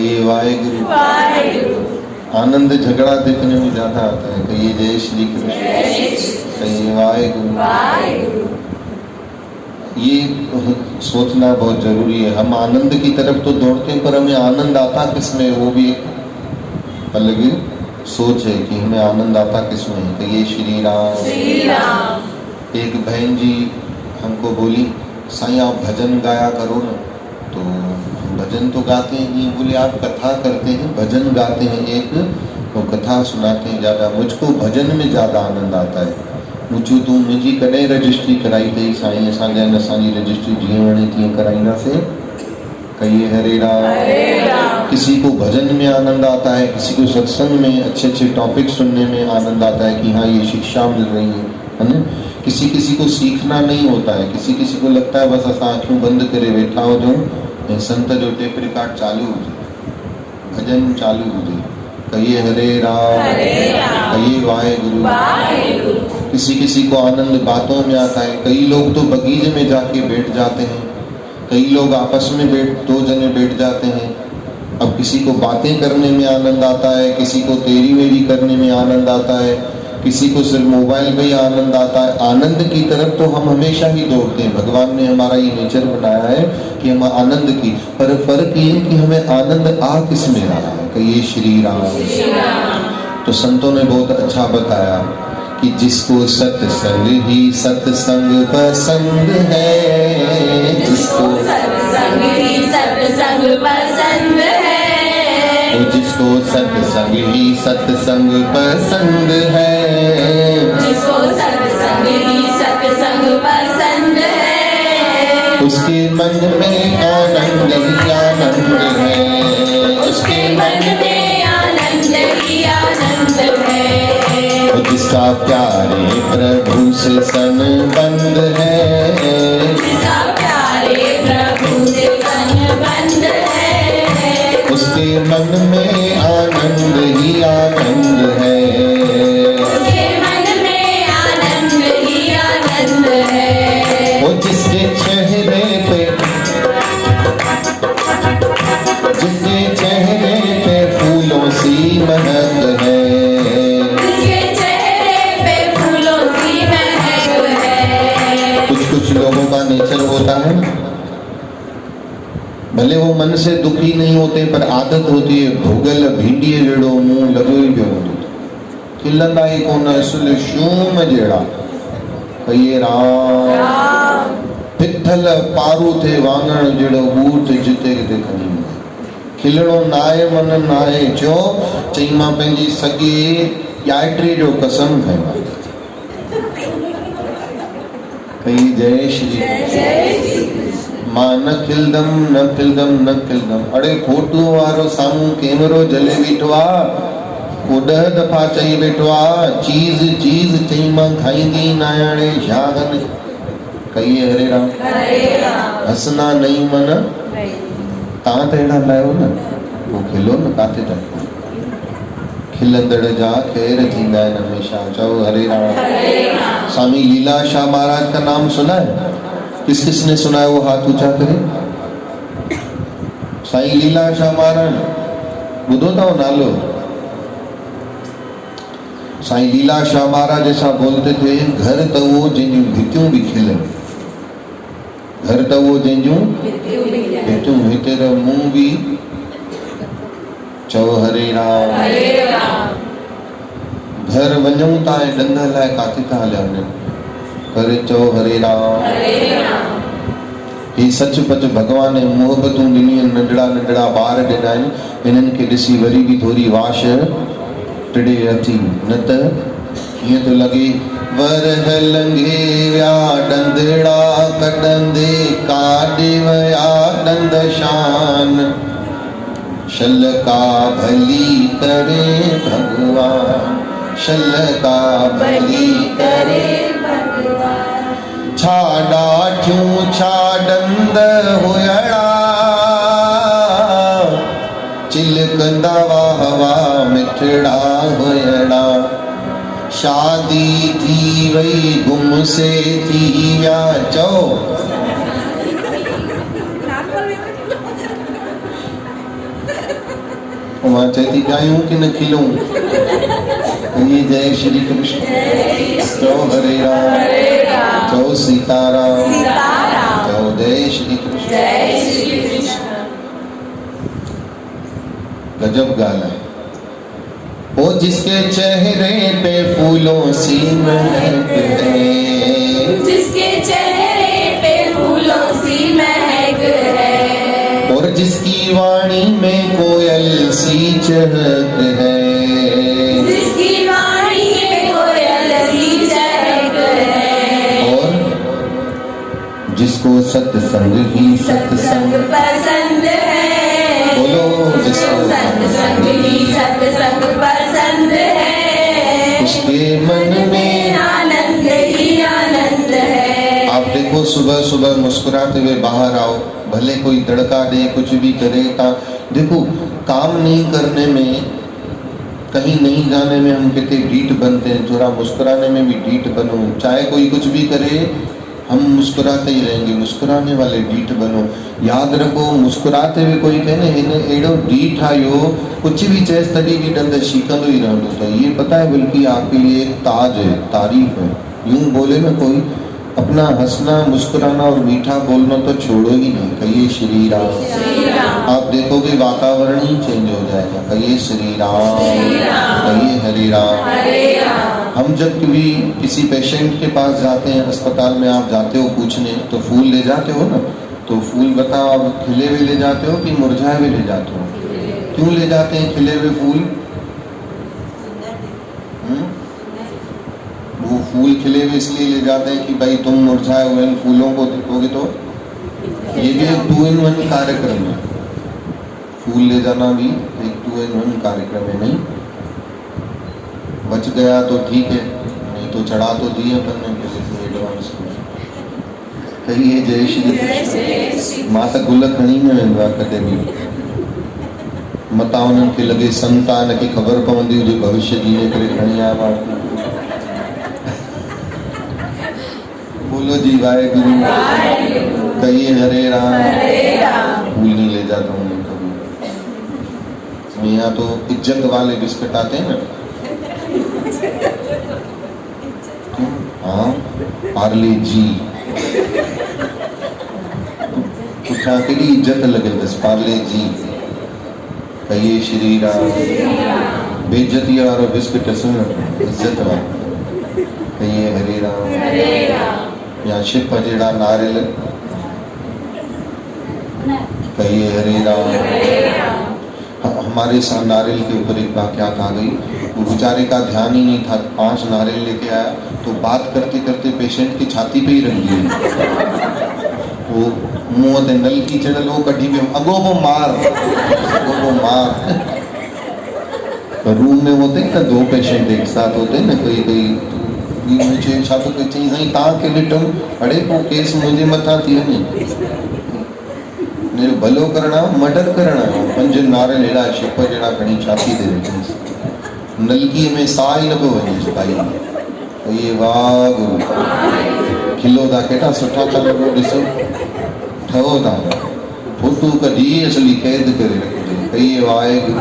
कहिए वाहेगुरु। आनंद झगड़ा देखने में ज्यादा आता है, कहिए जय श्री कृष्ण, कहिए वाहेगुरु। ये सोचना बहुत जरूरी है। हम आनंद की तरफ तो दौड़ते हैं, पर हमें आनंद आता किसमें, वो भी एक अलग सोच है कि हमें आनंद आता किसमें। कहिए श्री राम। एक बहन जी हमको बोली, साईं आप भजन गाया करो ना। तो भजन तो गाते हैं नहीं, बोले आप कथा करते हैं, भजन गाते हैं एक, तो कथा सुनाते हैं ज़्यादा। मुझको भजन में ज़्यादा आनंद आता है। मुझो तू मुझी कॾहिं रजिस्ट्री कराई अथई साईं, असांजी रजिस्ट्री जीअं वणे तीअं कराईंदासीं। कहिए हरे राम। किसी को भजन में आनंद आता है, किसी को सत्संग में अच्छे अच्छे टॉपिक सुनने में आनंद आता है कि हाँ ये शिक्षा मिल रही है ना। किसी किसी को सीखना नहीं होता है, किसी किसी को लगता है बस असां आँखियों बंद करे वेठा हो जाऊं, संत जो टेप रिकॉर्ड चालू हुजे, भजन चालू हुजे। कहिए हरे राम, कहिए वाहेगुरु। किसी किसी को आनंद बातों में आता है। कई लोग तो बगीचे में जाके बैठ जाते हैं, कई लोग आपस में दो जने बैठ जाते हैं। अब किसी को बातें करने में आनंद आता है, किसी को तेरी मेरी करने में आनंद आता है, किसी को सिर्फ मोबाइल में ही आनंद आता है। आनंद की तरफ तो हम हमेशा ही दौड़ते हैं। भगवान ने हमारा ये नेचर बनाया है कि हम आनंद की, पर फर्क ये है कि हमें आनंद आ किस में रहा है। कहिए श्री राम। तो संतों ने बहुत अच्छा बताया कि जिसको सत्संग ही सत्संग पसंद है, जिसको सत्संग ही सत्संग पसंद है, जिसको सत्संग ही सत्संग पसंद है, जिसको सत्संग ही सत्संग पसंद है, उसके मन में आनंद ही आनंद है, उसके मन में आनंद ही आनंद है। जिसका प्यारे प्रभु से संबंध है, जिसका प्यारे प्रभु से संबंध है, उसके मन में आनंद ही आनंद है, उसके मन में आनंद ही आनंद है। वो जिसके चेहरे पे फूलों सी महक है, जिसके चेहरे पे फूलों सी महक है। कुछ लोगों का नेचर होता है, भले वो मन से दुखी नहीं होते पर आदत होती है, भुगल भिंडी जड़ो मुंह लगो ही पियो खिलंदा ही कोन असुल शूम जड़ा। कहिए राम। पिथल पारू थे वांगण जड़ो बूट जिते किते खणी खिलणो नाए मन नाए चो चई मां पंहिंजी सॻे ॼाइटरी जो कसम खयो। कही जय श्री मां न खिलदम। अड़े फोटो वारो साम्हूं कैमरो जले बीठो आ, को 10 दफ़ा चई वेठो आ चीज़ चई मां खाईंदी न आणे छा कनि। कहिए हरे राम। हसना नहीं मन तव्हां त अहिड़ा लायो न, पोइ खिलो न, काथे था खिलंदड़ जा खैर थींदा आहिनि हमेशा। चओ हरे राम। स्वामी लीला शाह महाराज का नाम सुना है? किस किसने सुना है वो हाथ ऊंचा करे। साईं लीला शाह महाराज ॿुधो अथव नालो? साईं लीला शाह महाराज ऐसा बोलते थे, घर तो वो जंहिंजूं भितियूं भी खिलन, घर तो वो जंहिंजूं भितियूं हिते त मुंहुं भी। चओ हरे राम। घर वञूं था ऐं ॾंद लाइ काथे था हलिया वञनि, करे चओ हरे राम। ही सचपच भगवान ने मोहबतूं ॾिनियूं आहिनि, नंढड़ा नंढड़ा ॿार ॾिना आहिनि, हिननि खे ॾिसी वरी बि थोरी वाश टिड़े अथी, न त हीअं थो लॻे वरह लंघे विया ॾंदड़ा कढंदे काॾे विया ॾंद शान, शल का भली करे भगवान, शल का भली करे भगवान। छा ॾाठियूं छा ॾंद हुयड़ा, चिलकंदा वाह वाह मिठड़ा हुयड़ा, शादी थी वई गुम से थी विया। चओ वहाँ चैती गायूं कि न खिलूं। ये जय श्री कृष्ण, चौ हरे राम, चौ सीताराम, चौ जय श्री कृष्ण। गजब गाना है। वो जिसके चेहरे पे फूलों सी महक है, जिसके चेहरे पे फूलों सी महक है, और जिसकी वाणी में कोयल सी चहक है, जिसकी वाणी में कोयल सी चहक है, और जिसको सत्संग ही सत्संग पसंद है। बोलो जिसको सत्संग ही सत्संग पसंद है, उसके मन में आनंद ही आनंद है। आप देखो सुबह सुबह मुस्कुराते हुए बाहर आओ, भले कोई तड़का दे कुछ भी करे, देखो काम नहीं करने में, कहीं नहीं जाने में हम कितने ढीठ बनते हैं, थोड़ा मुस्कुराने में भी ढीठ बनो। चाहे कोई कुछ भी करे हम मुस्कुराते ही रहेंगे, मुस्कुराने वाले ढीठ बनो। याद रखो मुस्कुराते हुए कोई कहे न हिन एड़ो ढीठ आयो, कुछ भी चेस तड़ी भी डंड शीकंदो ही रहंदो, तो ये पता है बल्कि आपके लिए एक ताज है, तारीफ है। यूं बोले ना कोई, अपना हंसना मुस्कुराना और मीठा बोलना तो छोड़ो ही नहीं। कहिए श्री राम, आप देखोगे वातावरण ही चेंज हो जाएगा। कहिए श्री राम, कहिए हरे राम। हम जब कभी किसी पेशेंट के पास जाते हैं, अस्पताल में आप जाते हो पूछने, तो फूल ले जाते हो ना, तो फूल बताओ आप खिले हुए ले जाते हो कि मुरझाए हुए ले जाते हो? क्यों ले जाते हैं खिले हुए फूल? वो फूल खिले हुए इसलिए ले जाते हैं कि भाई तुम मुरझाए हुए इन फूलों को देखोगे तो, ये भी एक 2 in 1 कार्यक्रम है। फूल ले जाना भी एक 2 in 1 कार्यक्रम है। नहीं बच गया तो ठीक है, नहीं तो चढ़ा तो दिए अपन ने पहले एडवांस को। कहिए जय श्री कृष्ण। माता गुल खणी में वेंदो आहे कॾहिं बि, मता उन्हनि खे लॻे संतान खे ख़बर पवंदी हुजे भविष्य जी, इन करे खणी आया मां। बोलो जी वाहेगुरु, कहिए हरे राम। फूल नहीं ले जाता हूँ मैं कभी। यहाँ तो इज्जत वाले बिस्किट आते हैं ना, हाँ पार्ले जी, पुछा केड़ी इज्जत लगे बस पार्ले जी। कहिए श्री राम। बेइज्जती वारो बिस्किट सुन, इज्जत वारो कहिए हरे राम। या शिप जेड़ा नारियल, कहिए हरे राम। हमारे साथ नारियल के ऊपर एक वाक़यात आ गई, वो बेचारे का ध्यान ही नहीं था, 5 नारियल लेके आया तो बात करते करते पेशेंट की छाती पे ही रख दिए। वो मुंह ते नल की चढ़ल वो कढ़ी पे अगो वो मार। तो रूम में होते ना 2 पेशेंट एक साथ होते ना, कोई मुझे छा तो कोई चई साईं तव्हांखे ॾिठुमि, अड़े पोइ केस मुंहिंजे मथां थी वञे। मेरे भलो करना मर्डर करना, 5 नारियल अहिड़ा शिप जहिड़ा खणी छाती ते रखियसि, नलकीअ में साह ई न पियो वञेसि भाई। ये वाह गुरु, खिलो था केॾा सुठा था लॻो, ॾिसो ठहो था, फोटू कढी असली कैद करे रखिजे। कहिए वाहेगुरु।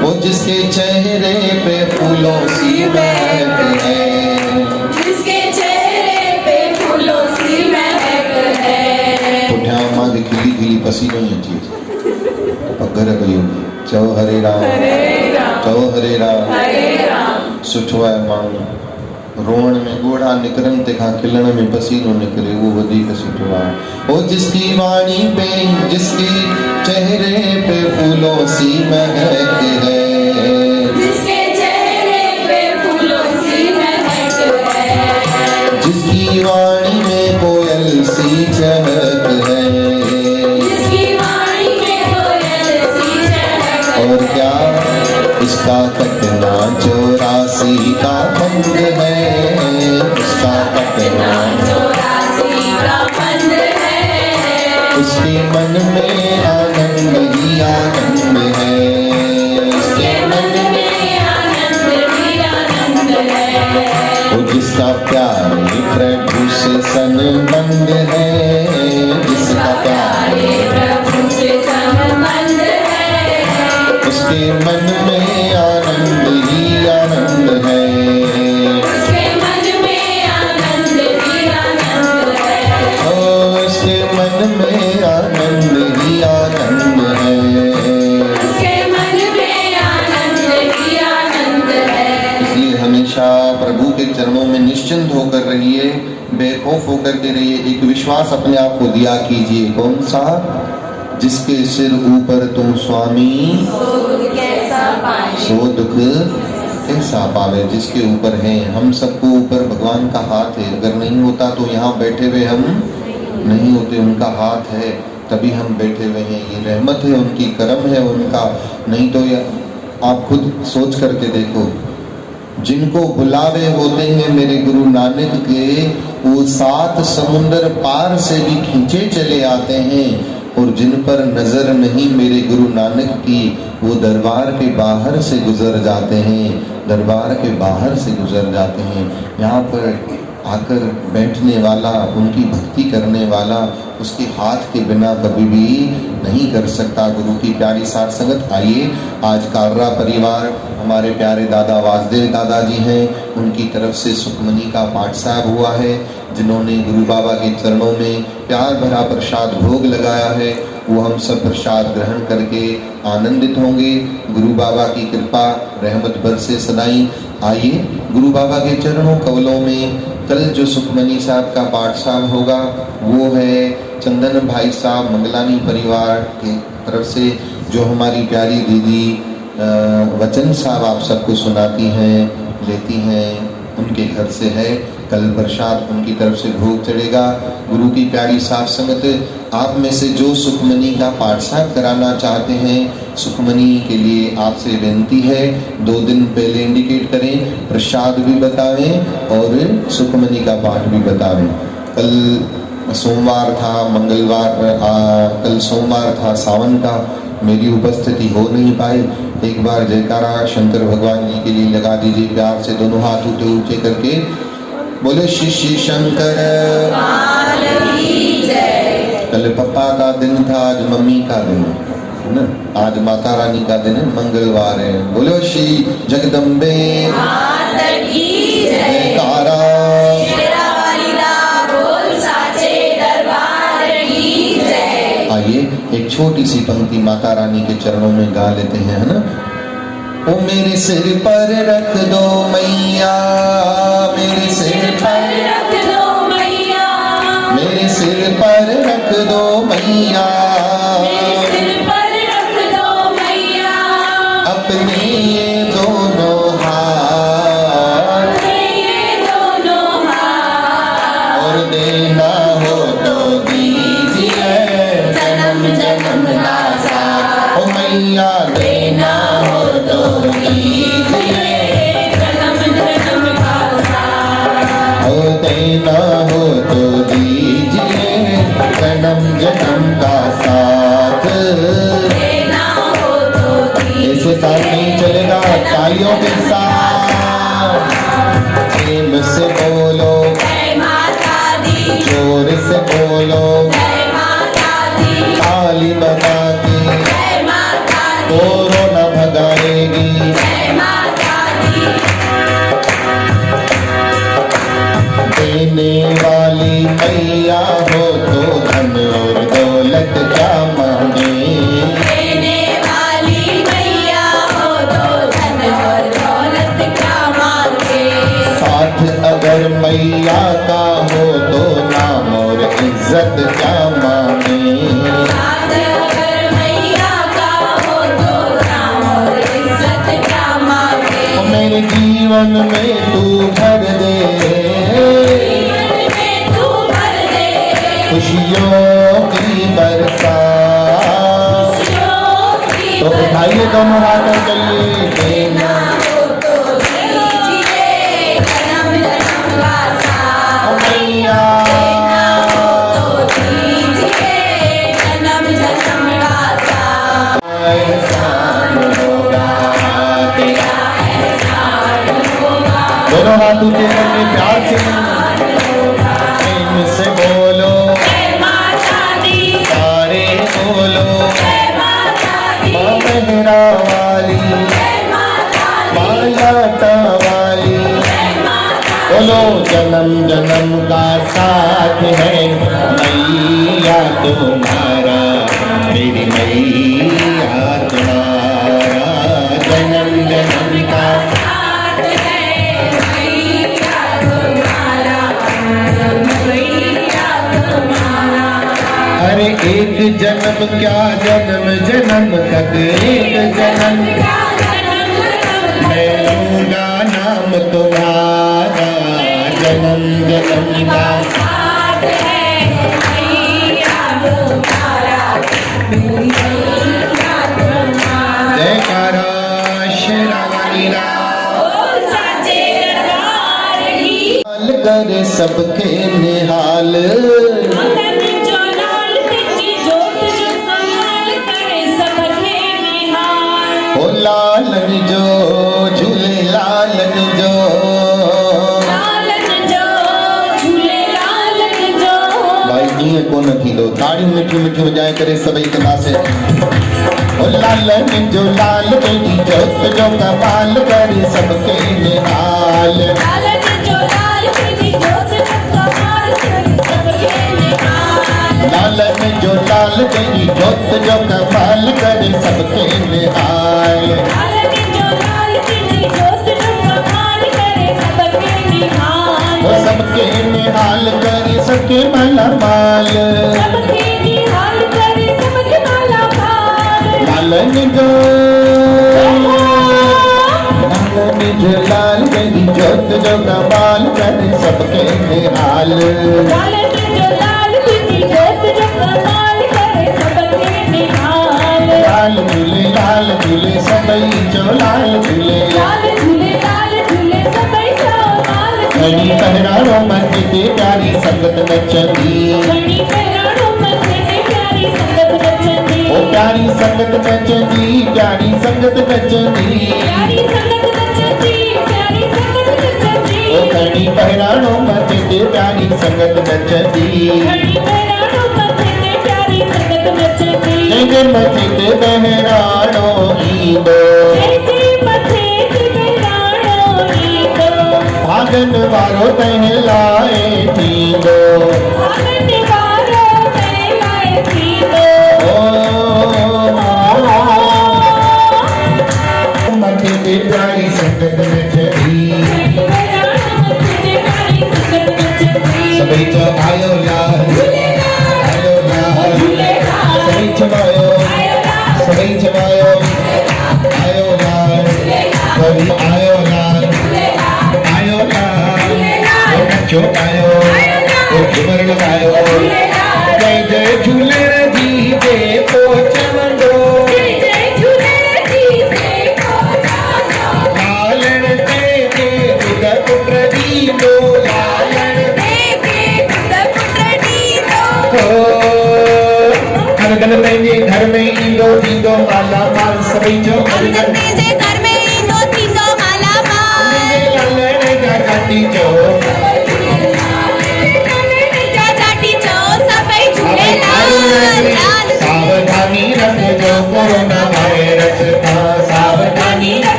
वो जिसके चेहरे पे फूलों सी महक है, जिसके चेहरे पे फूलों सी महक है, पुठियां मां खे खिली खिली पसीनो ई अची पगर पई हुई। चओ हरे राम, चओ हरे राम। सुठो आहे माण्हू रोअण में ॻोढ़ा निकिरनि, तंहिंखां खिलण में पसीनो निकिरे, उहो वधीक सुठो आहे। वो जिसकी वाणी पे, जिसके चेहरे पे फूलों सी महक है, जिसके चेहरे पे फूलों सी महक है, जिसकी वाणी में कोयल सी चहक है, जिसकी वाणी में कोयल सी चहक है, और क्या इसका कटना 84 का बंद है, इसका कटना 84 का बंद है, उसके मन में आनंद ही आनंद है, उसके मन में आनंद ही आनंद है, वो जिसका प्यार प्रभु से संबंध है, जिसका प्यार प्रभु से संबंध है, उसके मन में आनंद ही आनंद है। उसके मन में आनंद ही आनंद है। उसके मन में आनंद ही आनंद है। उसके मन में आनंद ही आनंद है। इसलिए हमेशा प्रभु के चरणों में निश्चिंत होकर रहिए, बेखौफ होकर के रहिए। एक विश्वास अपने आप को दिया कीजिए, कौन सा? जिसके सिर ऊपर तुम स्वामी सो दुख कैसा पावे। जिसके ऊपर है, हम सबको ऊपर भगवान का हाथ है। अगर नहीं होता तो यहाँ बैठे हुए हम नहीं होते, उनका हाथ है तभी हम बैठे हुए हैं। ये रहमत है उनकी, करम है उनका। नहीं तो आप खुद सोच करके देखो, जिनको बुलावे होते हैं मेरे गुरु नानक के, वो 7 समुंदर पार से भी खींचे चले आते हैं। और जिन पर नजर नहीं मेरे गुरु नानक की, वो दरबार के बाहर से गुजर जाते हैं, दरबार के बाहर से गुजर जाते हैं। यहाँ पर आकर बैठने वाला, उनकी भक्ति करने वाला, उसके हाथ के बिना कभी भी नहीं कर सकता। गुरु की प्यारी साथ संगत, आइए आज कार्रा परिवार, हमारे प्यारे दादा वासुदेव दादाजी हैं, उनकी तरफ से सुखमनी का पाठ साहब हुआ है, जिन्होंने गुरु बाबा के चरणों में प्यार भरा प्रसाद भोग लगाया है। वो हम सब प्रसाद ग्रहण करके आनंदित होंगे। गुरु बाबा की कृपा रहमत बरसे सदाई। आइए गुरु बाबा के चरणों कवलों में कल जो सुखमनी साहब का पाठ साहब होगा, वो है चंदन भाई साहब मंगलानी परिवार की तरफ से, जो हमारी प्यारी दीदी वचन साहब आप सबको सुनाती हैं, लेती हैं, उनके घर से है। कल प्रसाद उनकी तरफ से भोग चढ़ेगा। गुरु की प्यारी साथ संगत, आप में से जो सुखमनी का पाठ साहब कराना चाहते हैं, सुखमनी के लिए आपसे विनती है 2 दिन पहले इंडिकेट करें, प्रसाद भी बतावें और सुखमनी का पाठ भी बतावें। कल सोमवार था, मंगलवार कल सोमवार था सावन का, मेरी उपस्थिति हो नहीं पाई। एक बार जयकारा शंकर भगवान जी के लिए लगा दीजिए प्यार से, दोनों हाथ ऊंचे ऊंचे करके बोले श्री श्री शंकर। कल पापा का दिन था, आज मम्मी का दिन है ना, आज माता रानी का दिन है, मंगलवार है। बोलो श्री जगदम्बे जयकारा। आइए एक छोटी सी पंक्ति माता रानी के चरणों में गा लेते हैं, है ना। ओ मेरे सिर पर रख दो मैया, मेरे सिर पर रख दो मैया, मेरे सिर पर रख दो मैया, मेरे सिर पर रख दो मैया, अपने ये दोनों हाथ, अपने ये दोनों हाथ, और देना हो तो दीजिए जन्म जन्म का साथ। ओ मैया देना हो तो दीजिए जन्म जन्म का साथ, ओ देना हो तो दीजिए जन्म जन्म का साथ। देना हो तो दीजिए। ऐसे काम नहीं चलेगा, तालियों के साथ प्रेम से बोलो, जय माता दी, जोर से बोलो, जय माता दी, ताली बजा के जय माता दी, कोरोना भगाएगी। जय माता दी, देने वाली मैया हो तो धन और दौलत क्या मांगे, देने वाली मैया हो तो धन और दौलत क्या मांगे। साथ अगर मैया का हो तो नाम और इज्जत क्या मांगे। साथ अगर मैया का हो तो नाम और इज्जत क्या मांगे। ओ मेरे जीवन में तू भर दे, जीवन में तू भर दे, खुशियों की बरसात। खुशियों की तो उठाइए दोनों हाथ और चलिए। देना हो तो दीजिए जन्म जन्म का साथ। ओ मैया देना हो तो दीजिए जन्म जन्म का साथ। एहसान होगा तेरा, एहसान होगा, दोनों हाथ ऊंचे करके प्यार से प्रेम से बोलो, जय माता दी, सारे बोलो, जय माता दी, माँ मेहरा वाली जो जन्म जन्म का साथ है मैया तुम्हारा, मेरी मैया तुम्हारा जन्म जन्म का। साथ है मैया तुम्हारा, मैया तुम्हारा। अरे एक जन्म क्या जन्म जन्म तक, एक जन्म मैं लूंगा नाम तुम्हारा, जन्म जन्म का। साथ है मैया तुम्हारा, मेरी मैया तुम्हारा। जयकारा शेरावाली राम। ओ साचे दरबार की हाल करे सबके निहाल, मगन जो लाल तेजी जोत जो कमाल करे सबके निहाल। ओ लालन जो झूले लालन जो, लालन जो झूले लालन जो। भाई ईअं कोन थींदो, ताड़ियूं मिठियूं मिठियूं वॼाए करे सभई कंदासीं। ओ लालन जो लाल तेजी जोत जो कमाल करे सबके निहाल, लालन जो लाल तेजी जोत जो कमाल करे सबके निहाल। लालन जो लाल तेजी जोत जो कमाल करे सबके निहाल। लालन जो लाल तेजी जोत जो कमाल करे सबके निहाल। वो सबके निहाल करे सबके माला माल, सबके निहाल करे सबके माला माल। लालन जो लाल तेरी जोत जो कमाल करे सबके निहाल। लालन जो लाल तेजी जोत जो कमाल करे सबके निहाल। लाल झूले सबई जो लाल झूले, लाल झूले सबई जो लाल घड़ी झूले। पहराणो मथे ते प्यारी संगत नचंदी, घड़ी पहराणो मथे ते प्यारी संगत नचंदी। ओ प्यारी संगत नचंदी, प्यारी संगत नचंदी। प्यारी संगत नचंदी, प्यारी संगत नचंदी। ओ घड़ी पहराणो मथे ते प्यारी संगत नचंदी, घड़ी पहराणो मथे ते प्यारी संगत नचंदी। जंहिंजे मथे ते बहिराणो ईंदो, जंहिंजे मथे ते बहिराणो ईंदो। भागन वारो तंहिं लाइ थींदो। भागन वारो तंहिं लाइ थींदो। मथे ते प्यारी संगत नचंदी, घड़ी पहराणो मथे ते प्यारी संगत नचंदी। सभई चओ आयो लाल, आयो लाल, सभई चवायो, सभई चवायो आयो लाल, कभी आयो लाल, आयो लाल। ओ नचो आयो, ओ झूमर लगायो, जय जय झूलण जी जे पोच मंडो, जय जय झूले जी जय पोचानो। लालण ते बुध पुत्र दींदो, लालण हर गल पंहिंजे घर में ईंदो थींदो माला माल, सभई जो हर गल लालण जा घाटी चओ, सावधानी रखजो कोरोना वायरस खां, सावधानी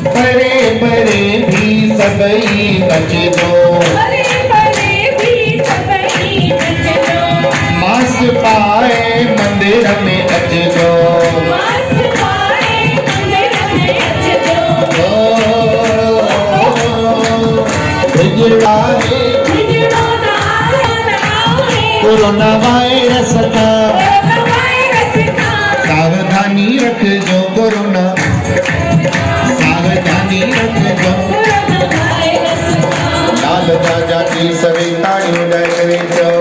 परे परे भी सभई बचजो, मास्क पाए मंदिर में अचजो। कोरोना वायरस खां सावधानी रखजो, कोरोना सावधानी रखजो। लाल राजा की सभी ताड़ियों ॾेई करे चओ,